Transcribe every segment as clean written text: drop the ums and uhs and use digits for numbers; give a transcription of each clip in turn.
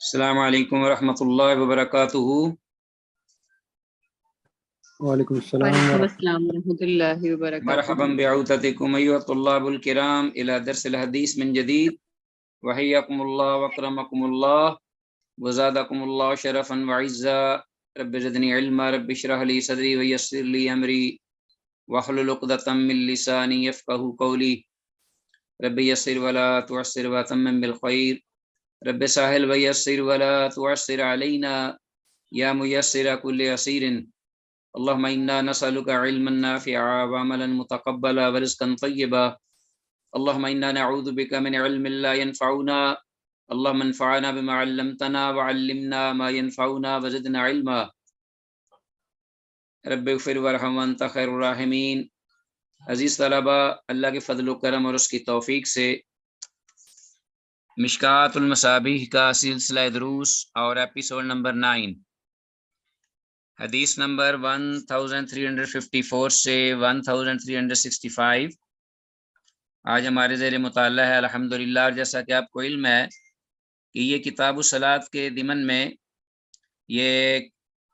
السلام علیکم ورحمۃ اللہ وبرکاتہ۔ وعلیکم السلام ورحمۃ اللہ وبرکاتہ۔ مرحبا بعودتکم ایھا الطلاب الکرام الی درس الحدیث من جدید، وحیاکم اللہ واکرمکم اللہ وزادکم اللہ شرفا وعزا۔ رب زدنی علما، رب اشرح لی صدری ویسر لی امری واحلل عقدۃ من لسانی یفقهوا قولی۔ رب یسر ولا تعسر وتمم بالخیر، رب سهل ویسر ولا تعسر علینا یا میسر کل عسیر۔ اللهم إنا نسألك علما نافعا وعملا متقبلا ورزقا طيبا۔ اللهم إنا نعوذ بك من علم لا ينفعنا، اللهم انفعنا بما علمتنا وعلمنا ما ينفعنا وزدنا علما۔ رب اغفر وارحم وانت خیر الراحمین۔ عزیز طلبہ، اللہ کے فضل و کرم اور اس کی توفیق سے مشکات المصابیح کا سلسلہ دروس اور ایپیسوڈ نمبر 9، حدیث نمبر 1354 سے 1365 آج ہمارے زیر مطالعہ ہے الحمدللہ۔ اور جیسا کہ آپ کو علم ہے کہ یہ کتاب الصلاۃ کے ضمن میں یہ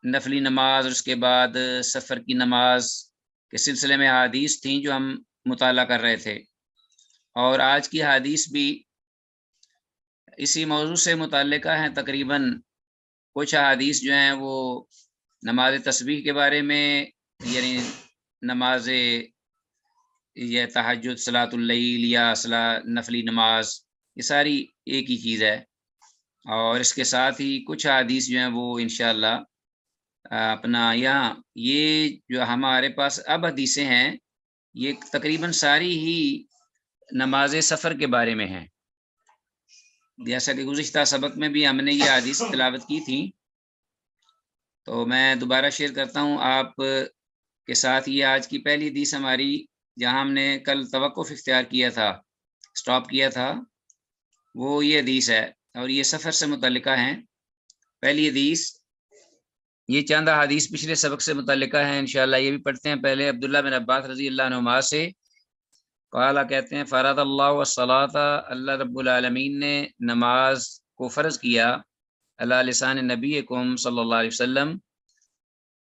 نفلی نماز اور اس کے بعد سفر کی نماز کے سلسلے میں حدیث تھیں جو ہم مطالعہ کر رہے تھے، اور آج کی حدیث بھی اسی موضوع سے متعلقہ ہیں۔ تقریباً کچھ حدیث جو ہیں وہ نماز تسبیح کے بارے میں، یعنی نماز یہ تہجد، صلاۃ اللیل یا نفلی نماز، یہ ساری ایک ہی چیز ہے۔ اور اس کے ساتھ ہی کچھ حدیث جو ہیں وہ انشاءاللہ اپنا یہاں یہ جو ہمارے پاس اب حدیثیں ہیں یہ تقریباً ساری ہی نماز سفر کے بارے میں ہیں، جیسا کہ گزشتہ سبق میں بھی ہم نے یہ حدیث تلاوت کی تھی۔ تو میں دوبارہ شیئر کرتا ہوں آپ کے ساتھ یہ آج کی پہلی حدیث ہماری، جہاں ہم نے کل توقف اختیار کیا تھا، سٹاپ کیا تھا، وہ یہ حدیث ہے اور یہ سفر سے متعلقہ ہیں۔ پہلی حدیث، یہ چند حدیث پچھلے سبق سے متعلقہ ہیں انشاءاللہ، یہ بھی پڑھتے ہیں۔ پہلے عبداللہ بن عباس رضی اللہ عنہما سے قال، کہتے ہیں فرض اللہ الصلاۃ، اللہ رب العالمین نے نماز کو فرض کیا، علی لسان نبیکم صلی اللہ علیہ وسلم،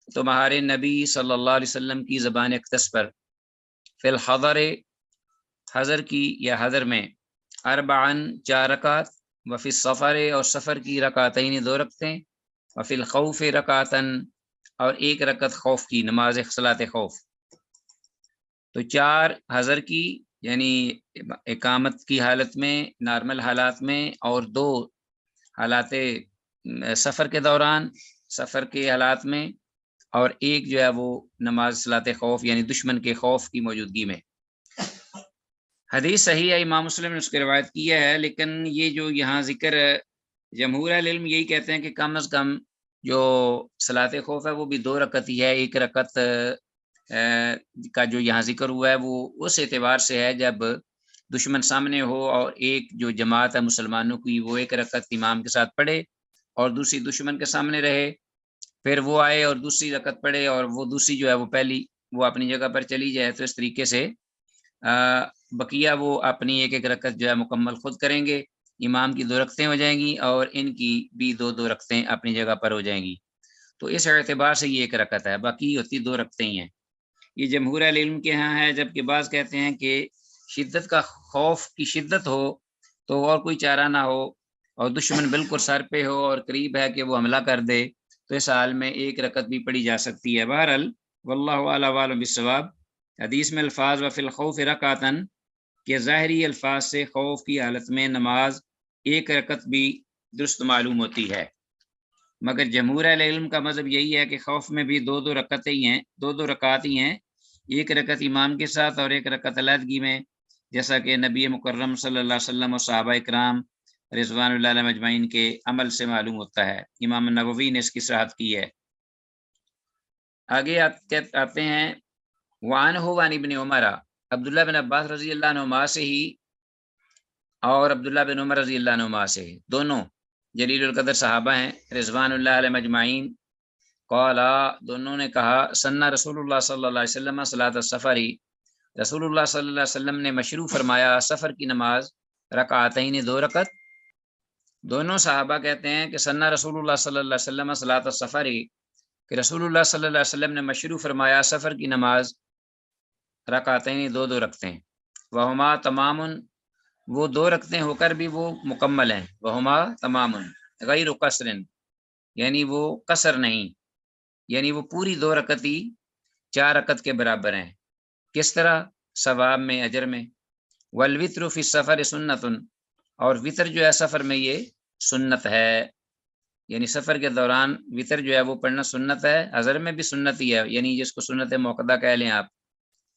تمہارے نبی صلی اللہ علیہ وسلم کی زبان اقدس پر، فی الحضر، حضر کی یا حضر میں، اربعن، 4 رکعت، وفی السفر، اور سفر کی رکعتین، 2 رکعتیں، وفی الخوف رکعتن، اور 1 رکعت خوف کی، نماز صلاۃ خوف۔ تو 4 حضر کی یعنی اقامت کی حالت میں، نارمل حالات میں، اور 2 حالات سفر کے دوران، سفر کے حالات میں، اور 1 جو ہے وہ نماز صلاۃ خوف یعنی دشمن کے خوف کی موجودگی میں۔ حدیث صحیح ہے، امام مسلم نے اس کی روایت کی ہے، لیکن یہ جو یہاں ذکر جمہور العلم یہی کہتے ہیں کہ کم از کم جو صلاۃ خوف ہے وہ بھی 2 رکعت ہی ہے۔ 1 رکعت کا جو یہاں ذکر ہوا ہے وہ اس اعتبار سے ہے جب دشمن سامنے ہو اور ایک جو جماعت ہے مسلمانوں کی وہ 1 رکعت امام کے ساتھ پڑھے اور دوسری دشمن کے سامنے رہے، پھر وہ آئے اور دوسری رکعت پڑھے اور وہ دوسری جو ہے وہ پہلی وہ اپنی جگہ پر چلی جائے، تو اس طریقے سے بقیہ وہ اپنی 1 رکعت جو ہے مکمل خود کریں گے، امام کی 2 رکعتیں ہو جائیں گی اور ان کی بھی 2 رکعتیں اپنی جگہ پر ہو جائیں گی۔ تو اس اعتبار سے یہ 1 رکعت ہے، باقی ہوتی 2 رکعتیں ہی ہیں۔ یہ جمہور علم کے ہاں ہے، جبکہ بعض کہتے ہیں کہ شدت کا خوف کی شدت ہو تو اور کوئی چارہ نہ ہو اور دشمن بالکل سر پہ ہو اور قریب ہے کہ وہ حملہ کر دے، تو اس حال میں 1 رکعت بھی پڑھی جا سکتی ہے۔ بہرحال واللہ اعلیٰ وعلم بالصواب، حدیث میں الفاظ وفی الخوف رکعتن کہ ظاہری الفاظ سے خوف کی حالت میں نماز 1 رکعت بھی درست معلوم ہوتی ہے، مگر جمہور علم کا مذہب یہی ہے کہ خوف میں بھی 2 رکعتیں ہی ہیں، 2 رکعت ہی ہیں، 1 رکعت امام کے ساتھ اور 1 رکعت علیحدگی میں، جیسا کہ نبی مکرم صلی اللہ علیہ وسلم اور صحابہ کرام رضوان اللہ علیہم اجمعین کے عمل سے معلوم ہوتا ہے۔ امام نووی نے اس کی صحت کی ہے۔ آگے آتے ہیں وعنہ وعن ابن عمر، عبداللہ بن عباس رضی اللہ عنہما سے ہی اور عبداللہ بن عمر رضی اللہ عنہما سے، دونوں جلیل القدر صحابہ ہیں رضوان اللہ علیہم اجمعین، قالا، دونوں نے کہا، سنہ رسول اللہ صلی اللہ علیہ وسلم صلاۃ السفری، رسول اللہ صلی اللہ علیہ وسلم نے مشروع فرمایا سفر کی نماز، رکعتین، 2 رکعت، دونوں صحابہ کہتے ہیں کہ سنہ رسول اللہ صلی اللہ علیہ وسلم صلاۃ السفر، کہ رسول اللہ صلی اللہ علیہ وسلم نے مشروع فرمایا سفر کی نماز رکعتین، دو دو رکھتے ہیں، وہما تمام، وہ دو رکھتے ہو کر بھی وہ مکمل ہیں، وہما تمام غیر قصر، یعنی وہ قصر نہیں، یعنی وہ پوری دو رکعتی 4 رکعت کے برابر ہیں۔ کس طرح؟ ثواب میں، اجر میں۔ والوتر فی السفر سنت، اور وطر جو ہے سفر میں یہ سنت ہے، یعنی سفر کے دوران وطر جو ہے وہ پڑھنا سنت ہے، اظہر میں بھی سنت ہی ہے، یعنی جس کو سنت موقدہ کہہ لیں آپ،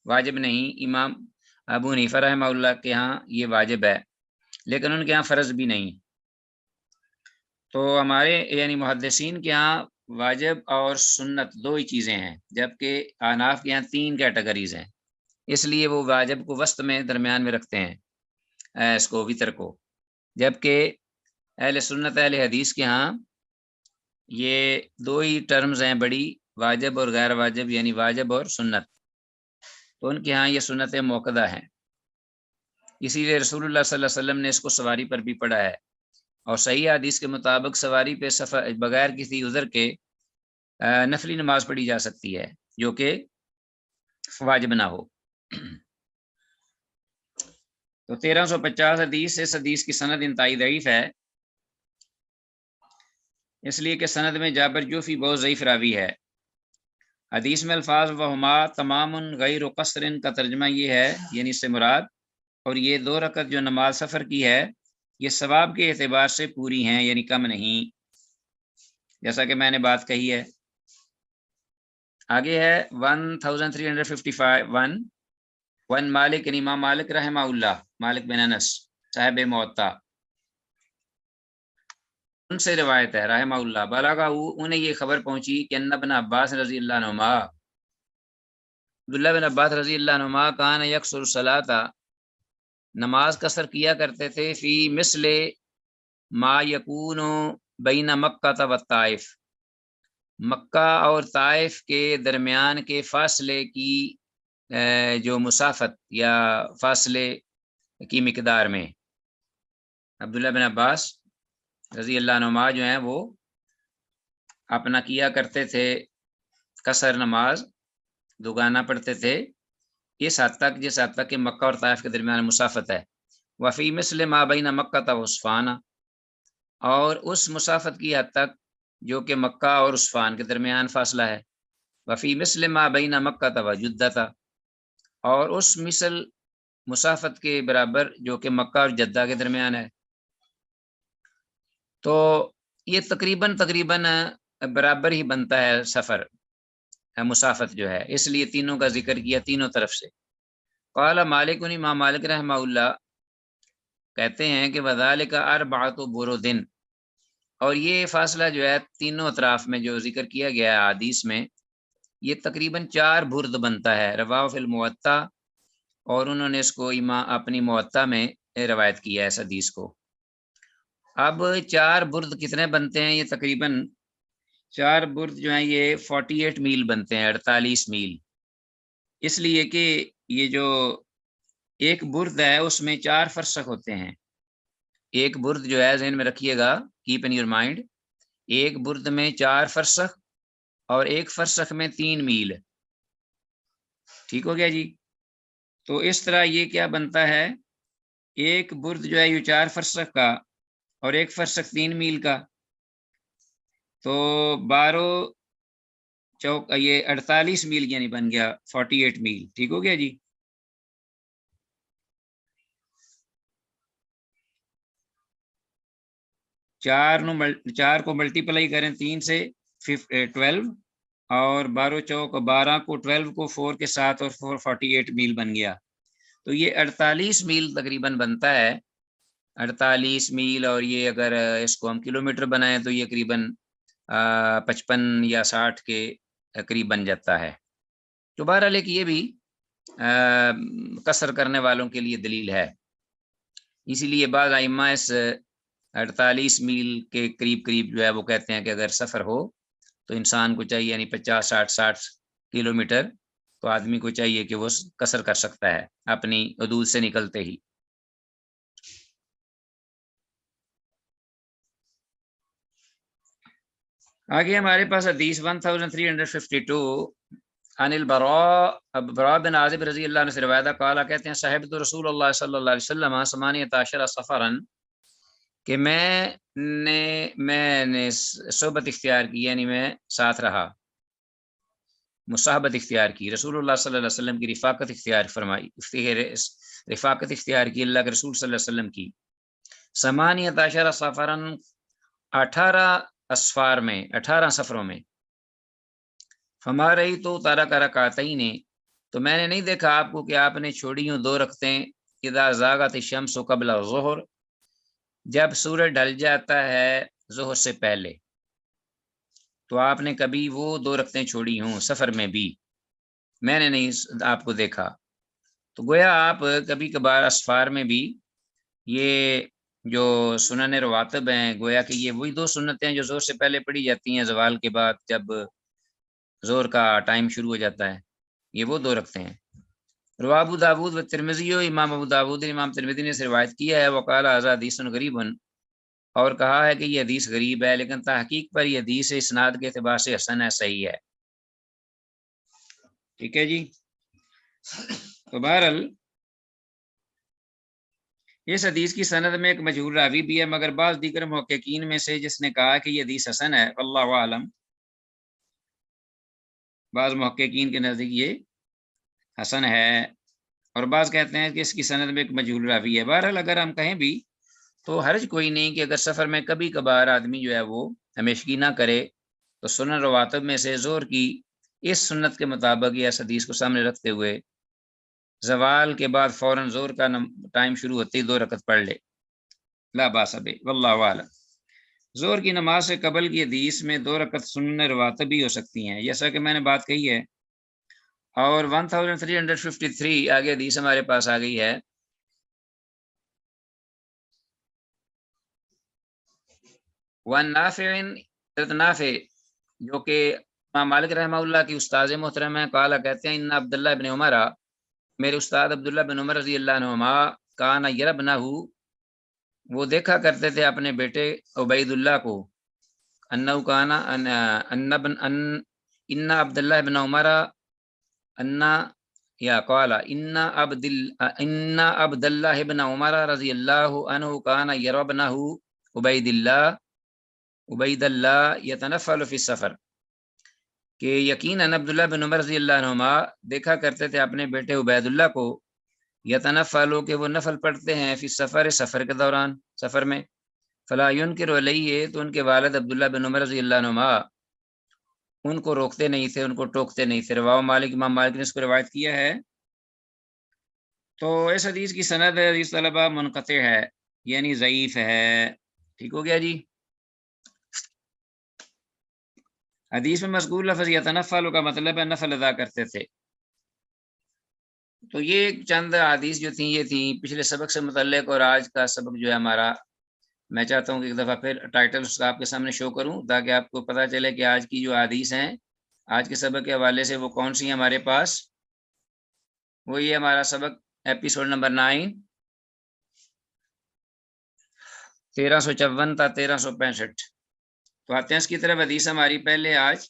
واجب نہیں۔ امام ابو حنیفہ رحمہ اللہ کے ہاں یہ واجب ہے، لیکن ان کے ہاں فرض بھی نہیں۔ تو ہمارے یعنی محدثین کے ہاں واجب اور سنت دو ہی چیزیں ہیں، جبکہ احناف کے ہاں 3 کیٹیگریز ہیں، اس لیے وہ واجب کو وسط میں، درمیان میں رکھتے ہیں اس کو، وطر کو، جبکہ اہل سنت اہل حدیث کے ہاں یہ دو ہی ٹرمز ہیں بڑی، واجب اور غیر واجب، یعنی واجب اور سنت، تو ان کے ہاں یہ سنت موقدہ ہیں۔ اسی لیے رسول اللہ صلی اللہ علیہ وسلم نے اس کو سواری پر بھی پڑھا ہے، اور صحیح حدیث کے مطابق سواری پہ سفر بغیر کسی عذر کے نفلی نماز پڑھی جا سکتی ہے، جو کہ واجب نہ ہو۔ تو 1350 حدیث، اس حدیث کی سند انتہائی ضعیف ہے، اس لیے کہ سند میں جابر جوفی بہت ضعیف راوی ہے۔ حدیث میں الفاظ وہما تمام غیر قصر کا ترجمہ یہ ہے، یعنی اس سے مراد، اور یہ 2 رکعت جو نماز سفر کی ہے یہ ثواب کے اعتبار سے پوری ہیں، یعنی کم نہیں، جیسا کہ میں نے بات کہی ہے۔ آگے ہے 1355 ون مالک، یعنی امام مالک رحمہ اللہ، مالک بن انس صاحب موطا، ان سے روایت ہے رحمہ اللہ، بلغہ انہیں یہ خبر پہنچی کہ ان ابن عباس رضی اللہ عنہما، عبداللہ بن عباس رضی اللہ عنہما کان یکسر الصلاۃ، نماز قصر کیا کرتے تھے، فی مثل ما یکون بین مکہ والطائف، مکہ اور طائف کے درمیان کے فاصلے کی جو مسافت یا فاصلے کی مقدار میں۔ عبداللہ بن عباس رضی اللہ عنہما جو ہیں وہ اپنا کیا کرتے تھے قصر نماز، دوگانہ پڑھتے تھے اس حد تک جس حد تک کہ مکہ اور طائف کے درمیان مسافت ہے، وفی مثل ما بین مکہ و عصفان، اور اس مسافت کی حد تک جو کہ مکہ اور عصفان کے درمیان فاصلہ ہے، وفی مثل ما بین مکہ و جدہ، اور اس مثل مسافت کے برابر جو کہ مکہ اور جدہ کے درمیان ہے۔ تو یہ تقریباً برابر ہی بنتا ہے سفر، مسافت جو ہے، اس لیے تینوں کا ذکر کیا، تینوں طرف سے۔ قال مالک، امام مالک رحمہ اللہ کہتے ہیں کہ وذالک اربعۃ برود، اور یہ فاصلہ جو ہے تینوں اطراف میں جو ذکر کیا گیا ہے حدیث میں، یہ تقریباً 4 برد بنتا ہے، رواه فی الموطا، اور انہوں نے اس کو اپنی موطا میں روایت کیا ہے اس حدیث کو۔ اب 4 برد کتنے بنتے ہیں؟ یہ تقریباً 4 برد جو ہیں یہ 48 میل بنتے ہیں، 48 میل، اس لیے کہ یہ جو ایک برد ہے اس میں 4 فرسخ ہوتے ہیں۔ ایک برد جو ہے ذہن میں رکھیے گا، کیپ ان یور مائنڈ، ایک برد میں 4 فرسخ اور ایک فرسخ میں 3 میل، ٹھیک ہو گیا جی؟ تو اس طرح یہ کیا بنتا ہے، ایک برد جو ہے یہ 4 فرسخ کا اور ایک فرسخ 3 میل کا، تو 12 چوک یہ 48 میل یعنی بن گیا 48 میل، ٹھیک ہو گیا جی؟ چار کو ملٹیپلائی کریں 3 سے 12، اور 12 چوک 12 کو 12 کو 4 کے ساتھ اور 4 48 میل بن گیا، تو یہ 48 میل تقریباً بنتا ہے، 48 میل، اور یہ اگر اس کو ہم کلومیٹر بنائیں تو یہ قریباً 55 یا 60 کے قریب بن جاتا ہے۔ تو بہرحال ایک یہ بھی قصر کرنے والوں کے لیے دلیل ہے، اسی لیے بعض ائمہ اس 48 میل کے قریب جو ہے وہ کہتے ہیں کہ اگر سفر ہو تو انسان کو چاہیے، یعنی 50 60 کلومیٹر، تو آدمی کو چاہیے کہ وہ قصر کر سکتا ہے اپنی حدود سے نکلتے ہی۔ آگے ہمارے پاس حدیث 1352 عن البراء بن عازب رضی اللہ عنہ سے روایت قال کہتے ہیں صاحب تو رسول اللہ صلی اللہ علیہ وسلم 18 سفرا کہ میں نے صحبت اختیار کی، یعنی میں ساتھ رہا، مصاحبت اختیار کی، رسول اللہ صلی اللہ علیہ وسلم کی رفاقت اختیار فرمائی، رفاقت اختیار کی اللہ کے رسول صلی اللہ علیہ وسلم کی 18 سفرا 18 اسفار میں، 18 سفروں میں، فما رہی تو تارا کا رکعتین نے، تو میں نے نہیں دیکھا آپ کو کہ آپ نے چھوڑی ہوں 2 رکعتیں اذا زاغت الشمس قبل الظہر، جب سورج ڈھل جاتا ہے ظہر سے پہلے، تو آپ نے کبھی وہ 2 رکعتیں چھوڑی ہوں سفر میں بھی، میں نے نہیں آپ کو دیکھا۔ تو گویا آپ کبھی کبھار اسفار میں بھی یہ جو سنن رواتب ہیں، گویا کہ یہ وہی 2 سنتیں ہیں جو زور سے پہلے پڑھی جاتی ہیں زوال کے بعد، جب زور کا ٹائم شروع ہو جاتا ہے، یہ وہ 2 رکھتے ہیں۔ رواه ابو داود و ترمذی، امام ابو داود امام ترمذی نے سے روایت کیا ہے، وقال ھذا حدیث غریب، اور کہا ہے کہ یہ حدیث غریب ہے، لیکن تحقیق پر یہ حدیث اسناد کے اعتبار سے حسن ہے، صحیح ہے۔ ٹھیک ہے جی، تو بہرحال اس حدیث کی سند میں ایک مجہول راوی بھی ہے، مگر بعض دیگر محققین میں سے جس نے کہا کہ یہ حدیث حسن ہے، واللہ اعلم، بعض محققین کے نزدیک یہ حسن ہے، اور بعض کہتے ہیں کہ اس کی سند میں ایک مجہول راوی ہے۔ بہرحال اگر ہم کہیں بھی تو حرج کوئی نہیں کہ اگر سفر میں کبھی کبھار آدمی جو ہے وہ ہمیشگی نہ کرے، تو سنن رواتب میں سے ظہر کی اس سنت کے مطابق یا اس حدیث کو سامنے رکھتے ہوئے زوال کے بعد فوراً ظہر کا ٹائم شروع ہوتے ہی 2 رکعت پڑھ لے، لا باس بہ، واللہ اعلم۔ ظہر کی نماز سے قبل کی حدیث میں 2 رکعت سنن رواتب بھی ہو سکتی ہیں، جیسا کہ میں نے بات کہی ہے۔ اور 1353 آگے حدیث ہمارے پاس آ گئی ہے، وَالنَّافِعٍ، حضرت نافع جو کہ امام مالک رحمہ اللہ کی استاذ محترم ہیں، قال کہتے ہیں ان عبداللہ بن عمر، میرے استاد عبداللہ بن عمر رضی اللہ عنہما، کان یربنہ، وہ دیکھا کرتے تھے اپنے بیٹے عبید اللہ کو، انہو کانا ان عبداللہ بن عمر ان یا قال ان عبداللہ بن عمر رضی اللہ عنہ کان یربنہ عبید اللہ یتنفل فی السفر، کہ یقیناً عبداللہ بن عمر رضی اللہ عنہما دیکھا کرتے تھے اپنے بیٹے عبید اللہ کو، یتنفلوا کہ وہ نفل پڑھتے ہیں، فی السفر، سفر کے دوران، سفر میں، فلا ینکر علیہ، تو ان کے والد عبداللہ بن عمر رضی اللہ عنہما ان کو روکتے نہیں تھے، ان کو ٹوکتے نہیں تھے۔ رواہ مالک، امام مالک نے اس کو روایت کیا ہے۔ تو اس حدیث کی سند حدیث طلبہ منقطع ہے، یعنی ضعیف ہے۔ ٹھیک ہو گیا جی۔ حدیث میں مذکور لفظ یتنفل کا مطلب ہے نفل ادا کرتے تھے۔ تو یہ چند حدیث جو تھیں یہ تھیں پچھلے سبق سے متعلق، اور آج کا سبق جو ہے ہمارا، میں چاہتا ہوں کہ ایک دفعہ پھر ٹائٹل اس کا آپ کے سامنے شو کروں تاکہ آپ کو پتہ چلے کہ آج کی جو حدیث ہیں آج کے سبق کے حوالے سے وہ کون سی ہیں ہمارے پاس۔ وہ یہ ہمارا سبق ایپیسوڈ نمبر 9، 1354 تا 1365۔ تو آتے ہیں اس کی طرف۔ حدیث ہماری پہلے آج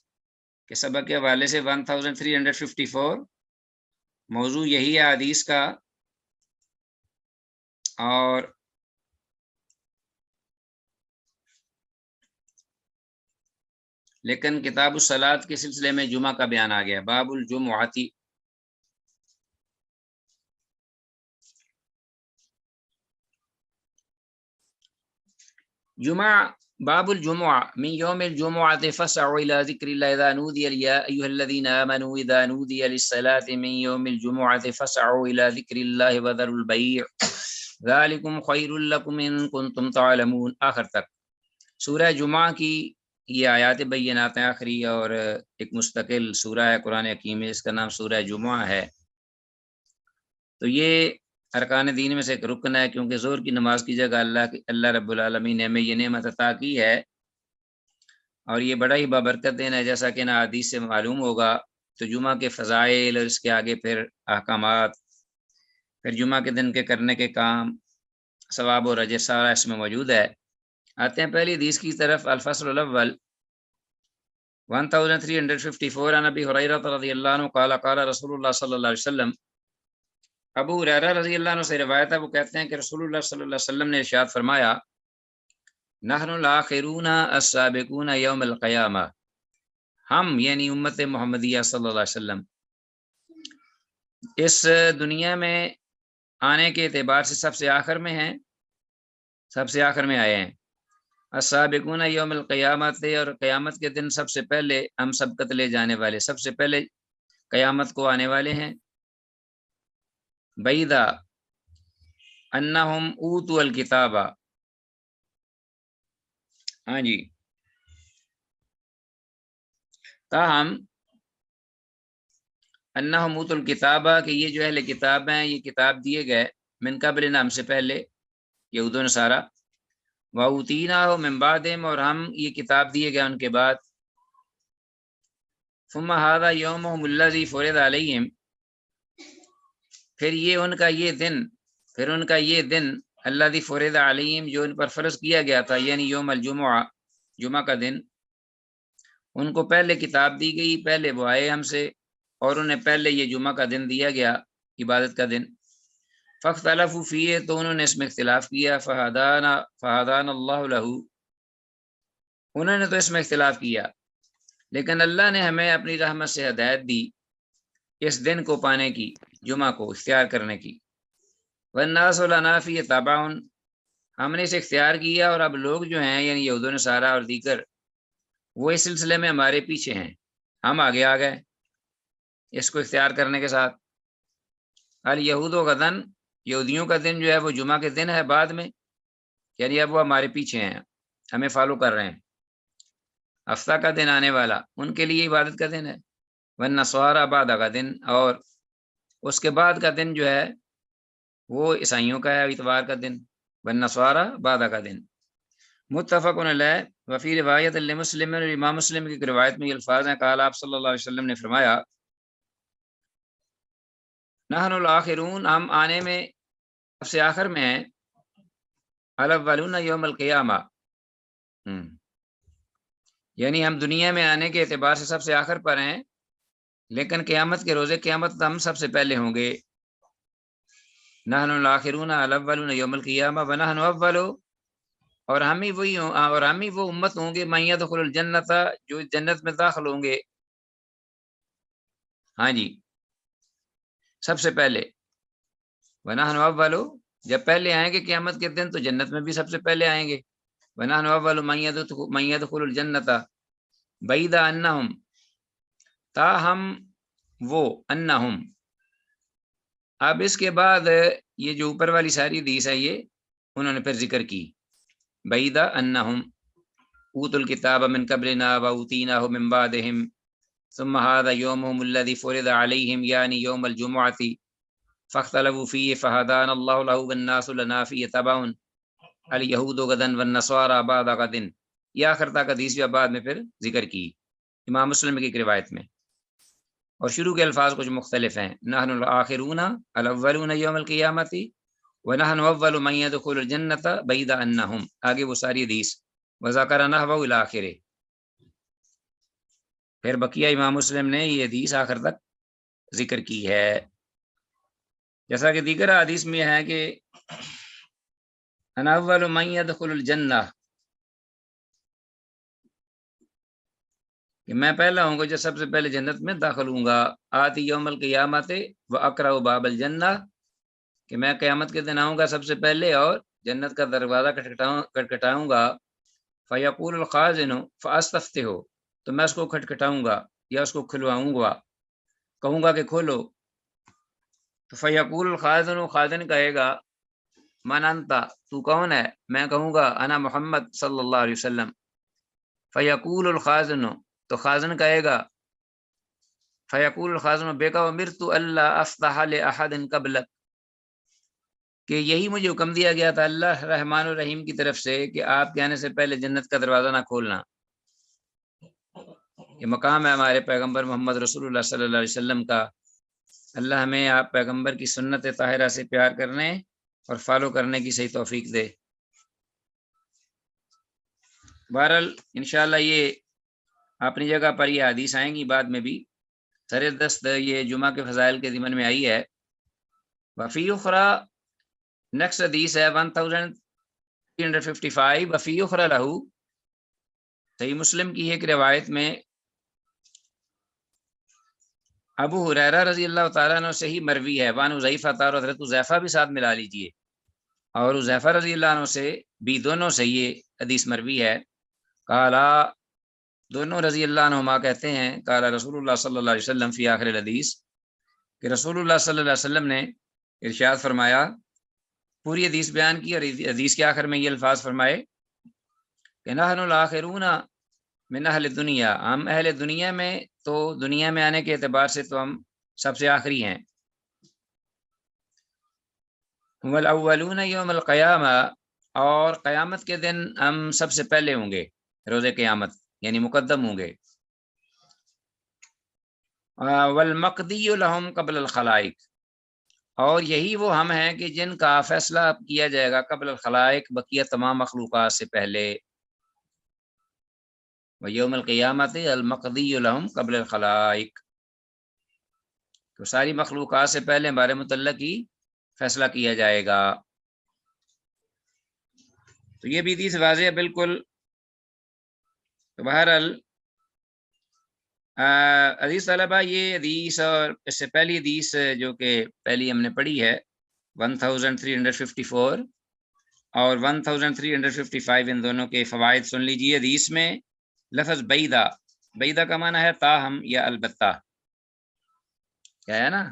کے سبق کے حوالے سے 1354، موضوع یہی ہے حدیث کا، اور لیکن کتاب الصلاۃ کے سلسلے میں جمعہ کا بیان آ گیا، باب الجمعۃ۔ جمعہ، باب الجمعہ، من یوم الجمعۃ فاسعوا الی ذکر اللہ اذا نودی یا ایھا الذین آمنوا اذا نودی للصلاۃ من یوم الجمعۃ فاسعوا الی ذکر اللہ وذروا البیع ذالکم خیر لکم ان کنتم تعلمون، آخر تک۔ سورہ جمعہ کی یہ آیات بینات ہیں آخری، اور ایک مستقل سورہ ہے قرآن حکیم میں، اس کا نام سورہ جمعہ ہے۔ تو یہ ارکان دین میں سے ایک رکن ہے، کیونکہ ظہر کی نماز کی جگہ اللہ رب العالمین نے ہمیں یہ نعمت عطا کی ہے، اور یہ بڑا ہی بابرکت دن ہے، جیسا کہ حدیث سے معلوم ہوگا۔ تو جمعہ کے فضائل اور اس کے آگے پھر احکامات، پھر جمعہ کے دن کے کرنے کے کام، ثواب اور اجر، سارا اس میں موجود ہے۔ آتے ہیں پہلی حدیث کی طرف۔ الفصل الاول، 1354 عن ابی ہریرہ رضی اللہ عنہ قال قال رسول اللہ صلی اللہ علیہ وسلم، ابو ہریرہ رضی اللہ عنہ سے روایت ہے، وہ کہتے ہیں کہ رسول اللہ صلی اللہ علیہ وسلم نے ارشاد فرمایا، نحن الاخرون السابقون یوم القیامہ، ہم یعنی امت محمدیہ صلی اللہ علیہ وسلم اس دنیا میں آنے کے اعتبار سے سب سے آخر میں ہیں، سب سے آخر میں آئے ہیں۔ السابقون یوم القیامت، اور قیامت کے دن سب سے پہلے ہم سبقت لے جانے والے، سب سے پہلے قیامت کو آنے والے ہیں۔ بعیدا انہم اوتوا الکتاب، ہاں جی، تاہم انہم اوتوا الکتاب، کہ یہ جو اہل کتاب ہیں یہ کتاب دیے گئے، من قبلنا ہم سے پہلے، یہود و نصارہ، وَأُوتِينَاهُ مِن بَعْدِهِمْ، اور ہم یہ کتاب دیے گئے ان کے بعد۔ ثُمَّ هَذَا يَوْمُهُمُ الَّذِي فُرِضَ عَلَيْهِمْ، پھر یہ ان کا یہ دن الَّذِي فُرِضَ عَلَيْهِمْ، جو ان پر فرض کیا گیا تھا، یعنی یوم الجمعہ، جمعہ کا دن، ان کو پہلے کتاب دی گئی، پہلے وہ آئے ہم سے، اور انہیں پہلے یہ جمعہ کا دن دیا گیا، عبادت کا دن۔ فاختلفوا فیہ، تو انہوں نے اس میں اختلاف کیا، فہدانا اللہ لہ، انہوں نے تو اس میں اختلاف کیا، لیکن اللہ نے ہمیں اپنی رحمت سے ہدایت دی اس دن کو پانے کی، جمعہ کو اختیار کرنے کی۔ والناس لنا فیہ تبع، ہم نے اسے اختیار کیا، اور اب لوگ جو ہیں یعنی یہود و نصارہ اور دیگر، وہ اس سلسلے میں ہمارے پیچھے ہیں، ہم آگے آ گئے اس کو اختیار کرنے کے ساتھ۔ الیہود غدن، یہودیوں کا دن جو ہے وہ جمعہ کے دن ہے بعد میں، یعنی اب وہ ہمارے پیچھے ہیں، ہمیں فالو کر رہے ہیں۔ ہفتہ کا دن آنے والا ان کے لیے عبادت کا دن ہے۔ والنصارى بعد کا دن، اور اس کے بعد کا دن جو ہے وہ عیسائیوں کا ہے، اتوار کا دن، والنصارى بعد کا دن۔ متفق علیہ، وفی روایت لمسلم، امام مسلم کی روایت میں یہ الفاظ ہیں، قال آپ صلی اللہ علیہ وسلم نے فرمایا، نحن الاخرون، ہم آنے میں سب سے آخر میں ہیں، الاولون یوم القیامہ، یعنی ہم دنیا میں آنے کے اعتبار سے سب سے آخر پر ہیں، لیکن قیامت کے روزے قیامت ہم سب سے پہلے ہوں گے۔ نحن الاخرون الاولون یوم القیامہ ونحن اول، اور ہم ہی وہ امت ہوں گے، من یدخل الجنت، جو جنت میں داخل ہوں گے، ہاں جی، سب سے پہلے۔ ونحن اول، جب پہلے آئیں گے قیامت کے دن تو جنت میں بھی سب سے پہلے آئیں گے۔ ونحن اول من يدخل الجنت بعید انہم، تاہم وہ، انہم، اب اس کے بعد یہ جو اوپر والی ساری حدیث ہے یہ انہوں نے پھر ذکر کی، بعید انہم اوتوا الکتاب من قبلنا واوتیناہ من بعدہم ثم هذا یومہم الذی فرض علیہم، یعنی یوم الجمعۃ، فاختلفوا فیہ فہدانا اللہ لہ والناس لنا فیہ تبع، الیہود غدن والنصارى بعد غد، یہ آخر تک حدیث جو بعد میں پھر ذکر کی امام مسلم کی ایک روایت میں، اور شروع کے الفاظ کچھ مختلف ہیں، نحن الاخرون الاولون یوم القیامت ونحن اول من يدخل الجنت بعید انہم، آگے وہ ساری حدیث، وذکر نحوہ الی آخرہ، پھر بقیہ امام مسلم نے یہ حدیث آخر تک ذکر کی ہے، جیسا کہ دیگر حدیث میں ہے کہ انا اول من يدخل الجنہ، کہ میں پہلا ہوں گا جو سب سے پہلے جنت میں داخل ہوں گا۔ آتی یوم القیامت واقرع باب الجنہ، کہ میں قیامت کے دن آؤں گا سب سے پہلے اور جنت کا دروازہ کھٹکھٹاؤں گا، فیقول الخازن فاستفتح، تو میں اس کو کھٹکھٹاؤں گا یا اس کو کھلواؤں گا، کہوں گا کہ کھولو، تو فیقول الخازن، خازن کہے گا، من انت، تو کون ہے؟ میں کہوں گا انا محمد صلی اللہ علیہ وسلم، فیقول الخازن، تو خازن کہے گا، فیقول الخازن بک امرت الا افتح لاحد قبلک، کہ یہی مجھے حکم دیا گیا تھا اللہ رحمان الرحیم کی طرف سے کہ آپ کے آنے سے پہلے جنت کا دروازہ نہ کھولنا۔ یہ مقام ہے ہمارے پیغمبر محمد رسول اللہ صلی اللہ علیہ وسلم کا، اللہ ہمیں آپ پیغمبر کی سنت طاہرہ سے پیار کرنے اور فالو کرنے کی صحیح توفیق دے۔ بہرحال انشاءاللہ یہ اپنی جگہ پر یہ حدیث آئیں گی بعد میں بھی، سر دست یہ جمعہ کے فضائل کے ضمن میں آئی ہے۔ وفی اخرى نیکسٹ حدیث ہے 1355، وفی اخرى لہو، صحیح مسلم کی ایک روایت میں ابو ہریرہ رضی اللہ تعالیٰ عنہ سے ہی مروی ہے، وان حذیفہ اور حضرت حذیفہ بھی ساتھ ملا لیجئے، اور حذیفہ رضی اللہ عنہ سے بھی دونوں سے یہ حدیث مروی ہے۔ قالا، دونوں رضی اللہ عنہما کہتے ہیں، قال رسول اللہ صلی اللہ علیہ وسلم فی آخر الحدیث، کہ رسول اللہ صلی اللہ علیہ وسلم نے ارشاد فرمایا، پوری حدیث بیان کی اور حدیث کے آخر میں یہ الفاظ فرمائے کہ نحن الاخرون من اہل دنیا، ہم اہل دنیا میں تو دنیا میں آنے کے اعتبار سے تو ہم سب سے آخری ہیں، والاولون یوم القیامہ، اور قیامت کے دن ہم سب سے پہلے ہوں گے، روز قیامت یعنی مقدم ہوں گے، والمقدی لہم قبل الخلائق، اور یہی وہ ہم ہیں کہ جن کا فیصلہ کیا جائے گا قبل الخلائق، بقیہ تمام مخلوقات سے پہلے، ویوم القیامت المقدی لہم قبل الخلائق، تو ساری مخلوقات سے پہلے ہمارے متعلق ہی فیصلہ کیا جائے گا۔ تو یہ بھی حدیث واضح ہے بالکل۔ تو بہرحال عزیز طلبہ، یہ حدیث اور اس سے پہلی حدیث جو کہ پہلی ہم نے پڑھی ہے 1354 اور 1355، ان دونوں کے فوائد سن لیجیے۔ حدیث میں لفظ بعیدہ، بعیدہ کا معنی ہے تاہم یا البتہ، کیا ہے نا،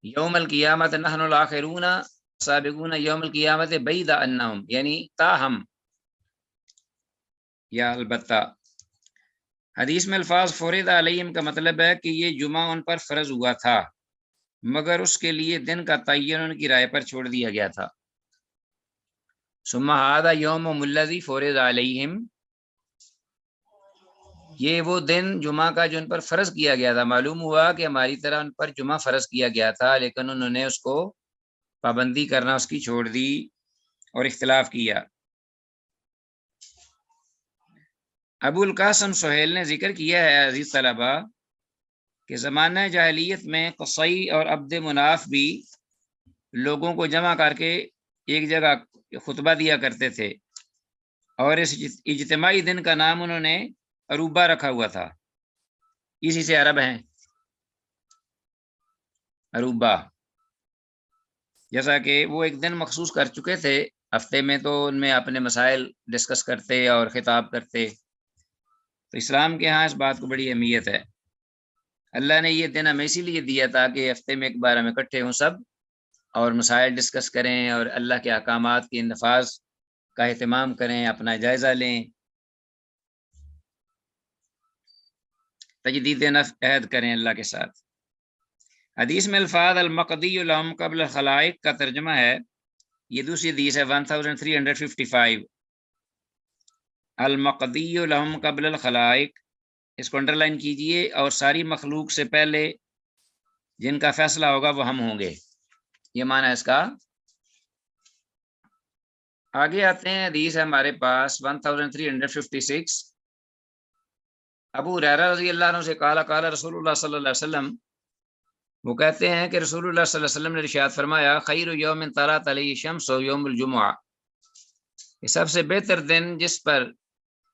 یوم القیامت نحن الاخرون سابقون یوم القیامت بعید انہم، یعنی تاہم یا البتہ۔ حدیث میں الفاظ فرض علیہم کا مطلب ہے کہ یہ جمعہ ان پر فرض ہوا تھا، مگر اس کے لیے دن کا تعین ان کی رائے پر چھوڑ دیا گیا تھا۔ ثم ھذا یوم الذی فرض علیہم، یہ وہ دن جمعہ کا جو ان پر فرض کیا گیا تھا، معلوم ہوا کہ ہماری طرح ان پر جمعہ فرض کیا گیا تھا، لیکن انہوں نے اس کو پابندی کرنا اس کی چھوڑ دی اور اختلاف کیا۔ ابو القاسم سہیل نے ذکر کیا ہے عزیز طلبہ کہ زمانہ جاہلیت میں قصی اور عبد مناف بھی لوگوں کو جمع کر کے ایک جگہ خطبہ دیا کرتے تھے، اور اس اجتماعی دن کا نام انہوں نے عروبہ رکھا ہوا تھا، اسی سے عرب ہیں عروبہ، جیسا کہ وہ ایک دن مخصوص کر چکے تھے ہفتے میں، تو ان میں اپنے مسائل ڈسکس کرتے اور خطاب کرتے۔ تو اسلام کے ہاں اس بات کو بڑی اہمیت ہے، اللہ نے یہ دن ہمیں اسی لیے دیا تاکہ ہفتے میں ایک بار ہم اکٹھے ہوں سب اور مسائل ڈسکس کریں اور اللہ کے احکامات کے نفاذ کا اہتمام کریں، اپنا جائزہ لیں، تجدید عہد کریں اللہ کے ساتھ۔ حدیث میں الفاظ المقدی لہم قبل الخلائق کا ترجمہ ہے، یہ دوسری حدیث ہے 1355، المقدی لہم قبل الخلائق، اس کو انڈر لائن کیجئے، اور ساری مخلوق سے پہلے جن کا فیصلہ ہوگا وہ ہم ہوں گے، یہ معنی ہے اس کا۔ آگے آتے ہیں، حدیث ہے ہمارے پاس 1356، ابو ہریرہ رضی اللہ عنہ سے قال قال رسول اللہ صلی اللہ علیہ وسلم، وہ کہتے ہیں کہ رسول اللہ صلی اللہ علیہ وسلم نے ارشاد فرمایا، خیر یوم طلعت علیہ الشمس یوم الجمعہ، یہ سب سے بہتر دن جس پر